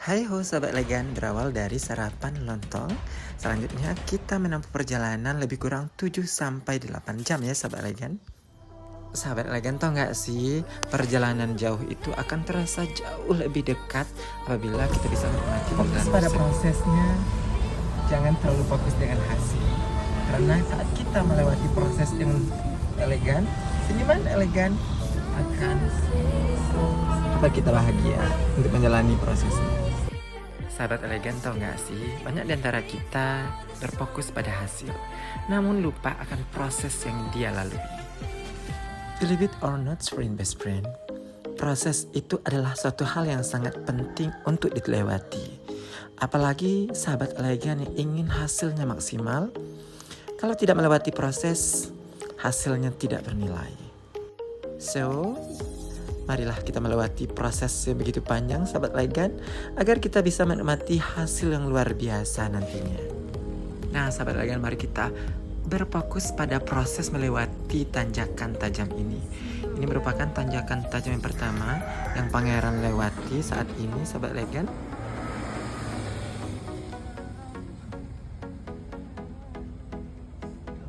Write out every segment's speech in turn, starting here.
Hai ho sahabat elegan, berawal dari sarapan lontong. Selanjutnya kita menempuh perjalanan lebih kurang 7-8 jam ya sahabat elegan. Sahabat elegan, tau gak sih, perjalanan jauh itu akan terasa jauh lebih dekat apabila kita bisa menikmati Fokus bulan pada musik. prosesnya, jangan terlalu fokus dengan hasil. Karena saat kita melewati proses dengan elegan, senyuman elegan akan membuat kita bahagia untuk menjalani prosesnya. Sahabat elegan, tau gak sih, banyak di antara kita berfokus pada hasil, namun lupa akan proses yang dia lalui. Believe it or not, friend best friend, proses itu adalah suatu hal yang sangat penting untuk dilewati. Apalagi sahabat elegan yang ingin hasilnya maksimal, kalau tidak melewati proses, hasilnya tidak bernilai. So, marilah kita melewati proses yang begitu panjang sahabat elegan, agar kita bisa menikmati hasil yang luar biasa nantinya. Nah sahabat elegan, mari kita berfokus pada proses melewati tanjakan tajam ini. Ini merupakan tanjakan tajam yang pertama yang pangeran lewati saat ini sahabat elegan.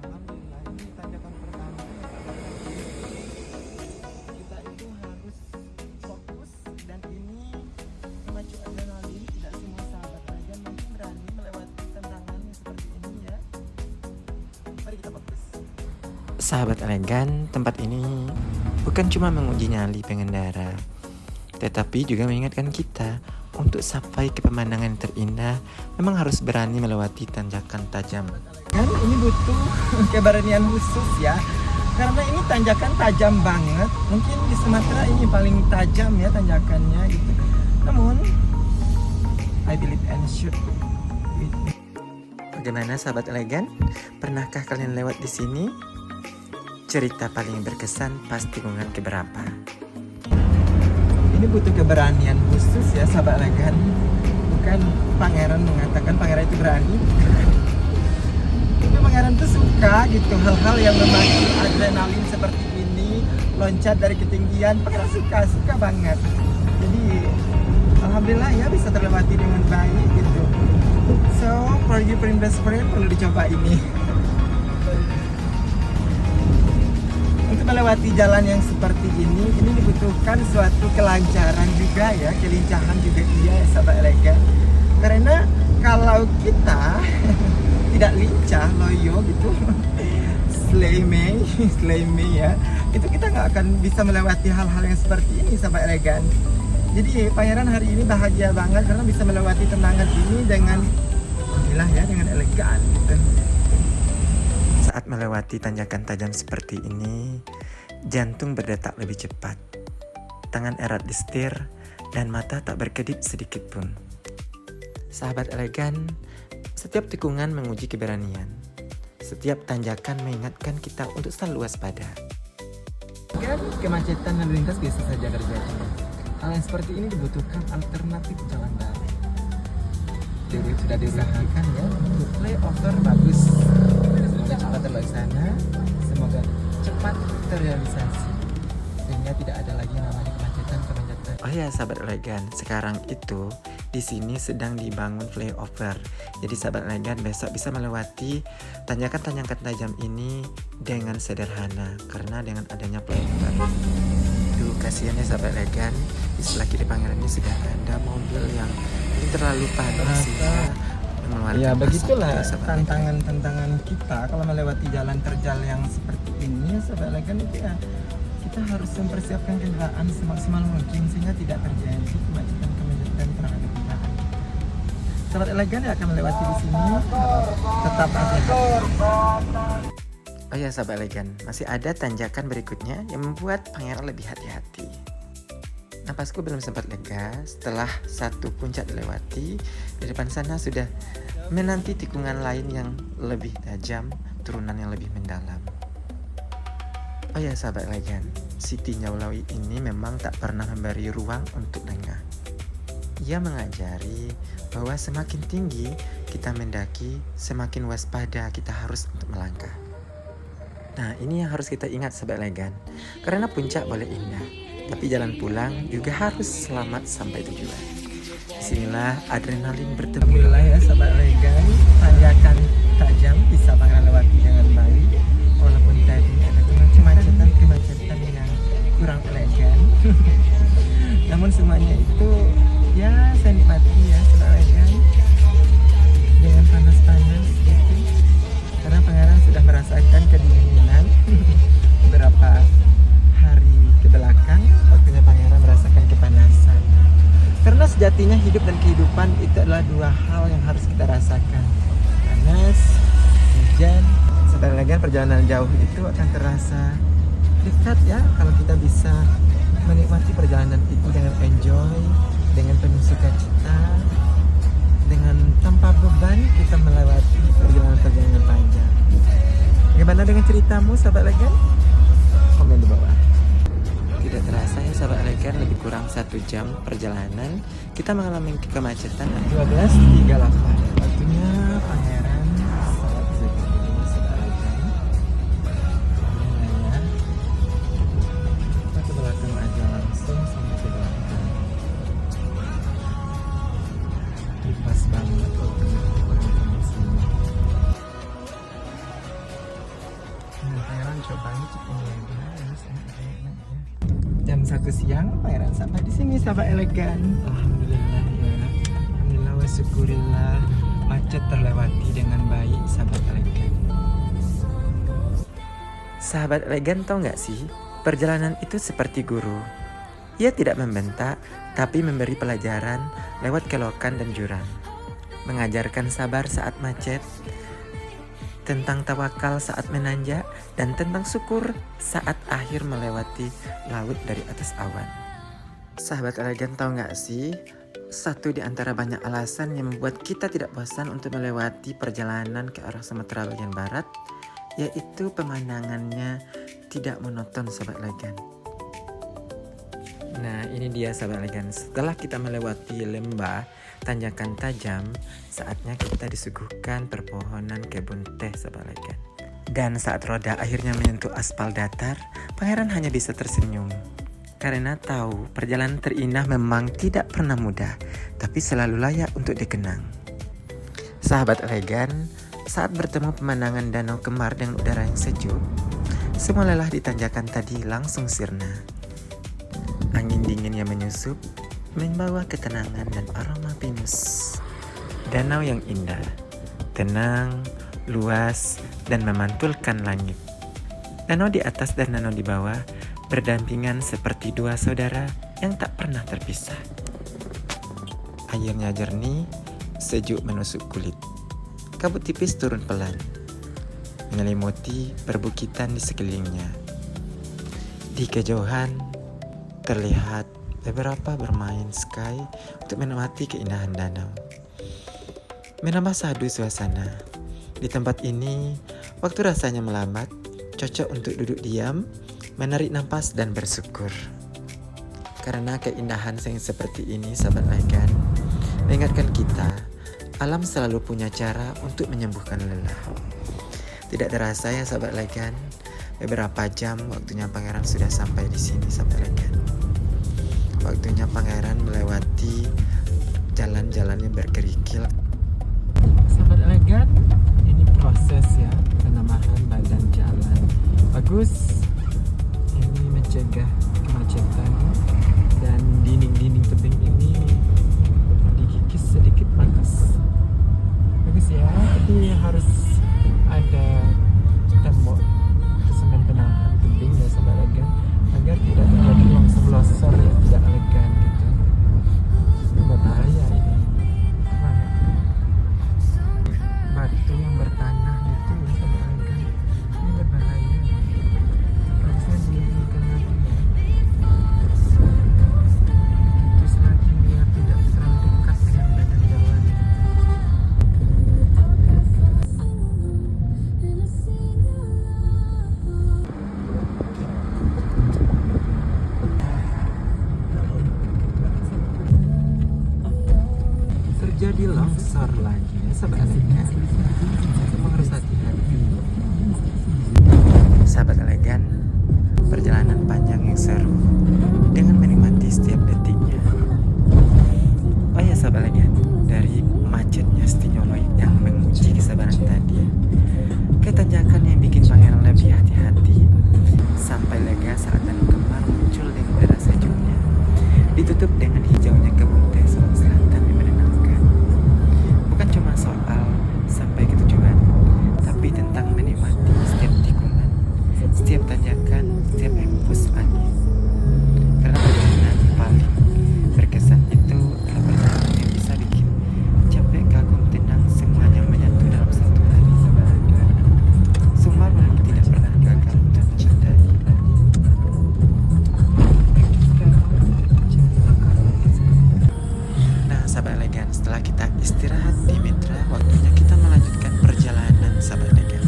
Alhamdulillah, ini tanjakan pertama. Kita itu harus fokus, dan ini memacu adrenalin. Tidak semua sahabat elegan mungkin berani melewati tantangan yang seperti ini ya. Mari kita fokus. Sahabat elegan, tempat ini bukan cuma menguji nyali pengendara, tetapi juga mengingatkan kita untuk sampai ke pemandangan terindah, memang harus berani melewati tanjakan tajam. Kan ini butuh keberanian khusus ya, karena ini tanjakan tajam banget. Mungkin di Sumatera ini paling tajam ya tanjakannya gitu. Namun I believe and should with me. Bagaimana sahabat elegan? Pernahkah kalian lewat di sini? Cerita paling berkesan pas tikungan keberapa? Ini butuh keberanian khusus ya sahabat elegan. Bukan pangeran mengatakan pangeran itu berani. Tapi pangeran tuh suka gitu hal-hal yang memacu adrenalin seperti ini, loncat dari ketinggian. Pangeran suka banget. Jadi alhamdulillah ya bisa terlewati dengan baik gitu. So for you friend best friend, perlu dicoba ini. Untuk melewati jalan yang seperti ini dibutuhkan suatu kelancaran juga ya, kelincahan juga iya ya sahabat elegan. Karena kalau kita tidak lincah, loyo gitu, slay me ya, itu kita nggak akan bisa melewati hal-hal yang seperti ini sahabat elegan. Jadi pangeran hari ini bahagia banget karena bisa melewati tenangan ini dengan alhamdulillah ya, dengan elegan gitu. Saat melewati tanjakan tajam seperti ini, jantung berdetak lebih cepat, tangan erat di setir, dan mata tak berkedip sedikit pun. Sahabat elegan, setiap tikungan menguji keberanian. Setiap tanjakan mengingatkan kita untuk selalu waspada. Kan kemacetan lalu lintas biasa saja terjadi. Hal yang seperti ini dibutuhkan alternatif jalan baru. Jadi sudah diusahakan ya untuk flyover bagus. Semoga cepat terlaksana, semoga cepat terrealisasi, sehingga tidak ada lagi namanya kemacetan. Oh ya sahabat elegan, sekarang itu di sini sedang dibangun flyover. Jadi sahabat elegan besok bisa melewati tanjakan-tanjakan tajam ini dengan sederhana karena dengan adanya flyover. Duh, kasihan ya sahabat elegan, di sebelah kiri pangeran ini sudah ada mobil yang ini terlalu panas sehingga mengeluarkan Ya asap begitulah ya, sahabat elegan. tantangan kita kalau melewati jalan terjal yang seperti ini sahabat elegan itu ya, kita harus mempersiapkan kendaraan semaksimal mungkin sehingga tidak terjadi kemacetan terhadap kendaraan. Sahabat elegan yang akan melewati di sini tetap hati-hati. Oh ya sahabat elegan, masih ada tanjakan berikutnya yang membuat pangeran lebih hati-hati. Napasku belum sempat lega setelah satu puncak dilewati. Di depan sana sudah menanti tikungan lain yang lebih tajam, turunan yang lebih mendalam. Oh ya sahabat elegan, Siti Nyaulawi ini memang tak pernah memberi ruang untuk lengah. Ia mengajari bahwa semakin tinggi kita mendaki, semakin waspada kita harus untuk melangkah. Nah ini yang harus kita ingat sahabat elegan, karena puncak boleh indah, tapi jalan pulang juga harus selamat sampai tujuan. disinilah adrenalin bertemu. Alhamdulillah ya sahabat elegan, tanjakan tajam bisa Pangeran lewati dengan baik. Walaupun tadi ada kemacetan yang kurang elegan. Namun semuanya itu ya saya nikmati ya sahabat elegan. Dengan panas-panas gitu. Karena Pangeran sudah merasakan kedinginan beberapa hari ke belakang. Waktunya Pangeran merasakan kepanasan. Karena sejatinya hidup dan kehidupan itu adalah dua hal yang harus kita rasakan. Panas, hujan, sahabat elegan, perjalanan jauh itu akan terasa dekat ya kalau kita bisa menikmati perjalanan itu dengan enjoy, dengan penuh sukacita, dengan tanpa beban kita melewati perjalanan panjang. Bagaimana dengan ceritamu sahabat elegan? Komen di bawah. Tidak terasa ya sahabat elegan, lebih kurang 1 jam perjalanan kita mengalami kemacetan. 12.38 waktunya Pangeran saat dulu sahabat elegan. Ya, kita ke belakang aja langsung sampai ke belakang. Ini pas banget waktunya Pangeran di sini. Nah, Pangeran cobain cepet lagi. Jam 1 siang Pangeran sampai di sini sahabat elegan. Alhamdulillah ya. Alhamdulillah wa syukurillah, macet terlewati dengan baik sahabat elegan. Sahabat elegan, tahu nggak sih, perjalanan itu seperti guru. Ia tidak membentak, tapi memberi pelajaran lewat kelokan dan jurang. Mengajarkan sabar saat macet, tentang tawakal saat menanjak, dan tentang syukur saat akhir melewati laut dari atas awan. Sahabat elegan, tahu nggak sih, satu di antara banyak alasan yang membuat kita tidak bosan untuk melewati perjalanan ke arah Sumatera bagian barat, yaitu pemandangannya tidak monoton sahabat elegan. Nah, ini dia sahabat elegan, setelah kita melewati lembah tanjakan tajam, saatnya kita disuguhkan perpohonan kebun teh sahabat elegan. Dan saat roda akhirnya menyentuh aspal datar, Pangeran hanya bisa tersenyum. Karena tahu perjalanan terindah memang tidak pernah mudah, tapi selalu layak untuk dikenang. Sahabat elegan, saat bertemu pemandangan Danau Kembar dengan udara yang sejuk, semua lelah di tanjakan tadi langsung sirna. Angin dingin yang menyusup membawa ketenangan dan aroma pinus. Danau yang indah, tenang, luas, dan memantulkan langit. Danau di atas dan danau di bawah berdampingan seperti dua saudara yang tak pernah terpisah. Airnya jernih, sejuk menusuk kulit. Kabut tipis turun pelan, menyelimuti perbukitan di sekelilingnya. Di kejauhan terlihat beberapa bermain sky untuk menikmati keindahan danau. Menambah sadu suasana. Di tempat ini, waktu rasanya melambat, cocok untuk duduk diam, menarik nafas dan bersyukur. Karena keindahan yang seperti ini sahabat elegan, mengingatkan kita, alam selalu punya cara untuk menyembuhkan lelah. Tidak terasa ya sahabat elegan, beberapa jam waktunya Pangeran sudah sampai di sini sahabat elegan. Waktunya Pangeran melewati jalan-jalan yang berkerikil. Sahabat elegan, ini proses ya penambahan badan jalan. Bagus, ini mencegah kemacetan dan dinding-dinding tebing ini dikikis sedikit panas. Bagus ya, tapi harus ada tembok semen penahan tebing ya sahabat elegan, agar tidak terjadi longsor yang tidak elegan gitu. Ini berbahaya ini. Batu yang bertanah itu ya sahabat elegan, ini berbahaya. Harusnya dihilangkan lagi ya. Terus lagi biar tidak terlalu dekat dengan badan jalan. Terjadi longsor lagi ya sahabat elegan. Semua harus hati-hati. Sahabat elegan, perjalanan panjang yang seru dengan menikmati setiap detiknya. Oh ya sahabat elegan, dari macetnya stinyoloid yang menguji kesabaran tadi, ke tanjakan yang bikin pangeran lebih hati-hati, sampai lega saat dan kemar muncul dengan udara sejuknya, ditutup dengan hijaunya kebun teh Solok Selatan yang menenangkan. Bukan cuma soal sampai ke tujuan, tapi tentang menikmati setiap tikungan, setiap tanjakan, setiap hembus angin. Karena perjalanan paling berkesan itu adalah perjalanan yang bisa bikin capek, kagum, tenang, semuanya menyatu dalam satu hari. Sumar memang tidak pernah gagal untuk mencintai. Nah, sahabat elegan, setelah kita istirahat di Mitra, waktunya kita melanjutkan perjalanan, sahabat elegan.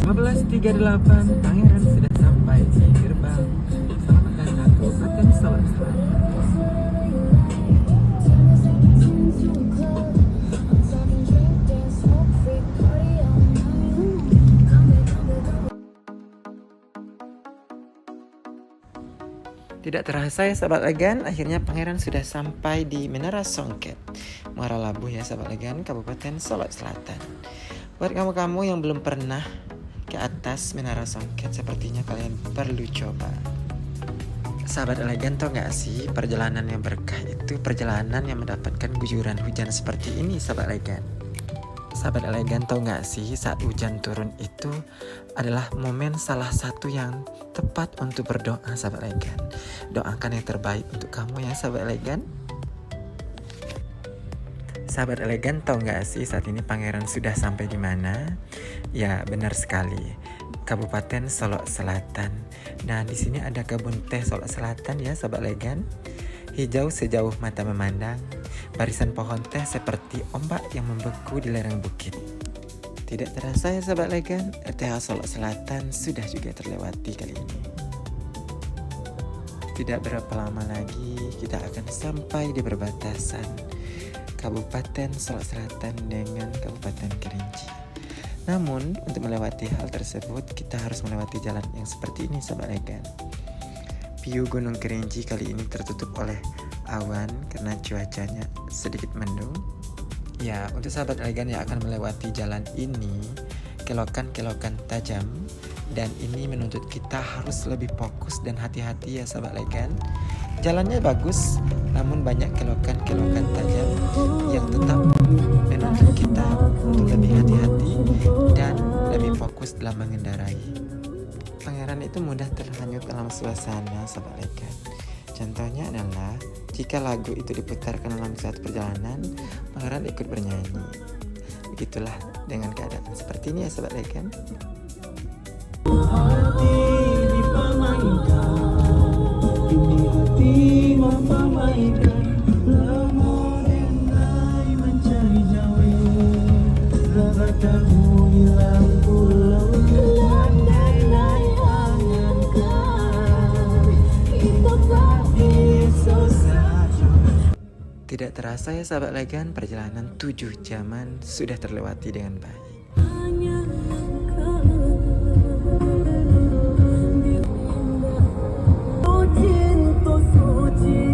15.38 pangeran sudah sampai di gerbang. Selamat datang ke Kabupaten Solok Selatan. Tidak terasa ya sahabat elegan, akhirnya pangeran sudah sampai di Menara Songket, Muara Labuh ya sahabat elegan, Kabupaten Solok Selatan. Buat kamu-kamu yang belum pernah ke atas Menara Songket, sepertinya kalian perlu coba. Sahabat elegan, tau gak sih, perjalanan yang berkah itu perjalanan yang mendapatkan gujuran hujan seperti ini sahabat elegan. Sahabat elegan, tau gak sih, saat hujan turun itu adalah momen salah satu yang tepat untuk berdoa sahabat elegan. Doakan yang terbaik untuk kamu ya sahabat elegan. Sahabat elegan, tau gak sih saat ini pangeran sudah sampai di mana? Ya, benar sekali, Kabupaten Solok Selatan. Nah, di sini ada kebun teh Solok Selatan ya sahabat elegan. Hijau sejauh mata memandang, barisan pohon teh seperti ombak yang membeku di lereng bukit. Tidak terasa ya sahabat elegan, RTH Solok Selatan sudah juga terlewati kali ini. Tidak berapa lama lagi kita akan sampai di perbatasan Kabupaten Solok Selatan dengan Kabupaten Kerinci. Namun untuk melewati hal tersebut kita harus melewati jalan yang seperti ini sahabat elegan. View Gunung Kerinci kali ini tertutup oleh awan karena cuacanya sedikit mendung. Ya, untuk sahabat elegan yang akan melewati jalan ini, kelokan-kelokan tajam, dan ini menuntut kita harus lebih fokus dan hati-hati ya sahabat elegan. Jalannya bagus, namun banyak kelokan-kelokan tajam yang tetap menuntut kita untuk lebih hati-hati dan lebih fokus dalam mengendarai. Pangeran itu mudah terhanyut dalam suasana sahabat elegan. Contohnya adalah jika lagu itu diputarkan dalam saat perjalanan, pangeran ikut bernyanyi. Begitulah dengan keadaan seperti ini ya sahabat elegan. Hati dipermainkan, ini hati mempermainkan, lemah mencari jawi, rapat tahu hilang pulau. Tidak terasa ya sahabat elegan, perjalanan 7 jaman sudah terlewati dengan baik. Cinta suci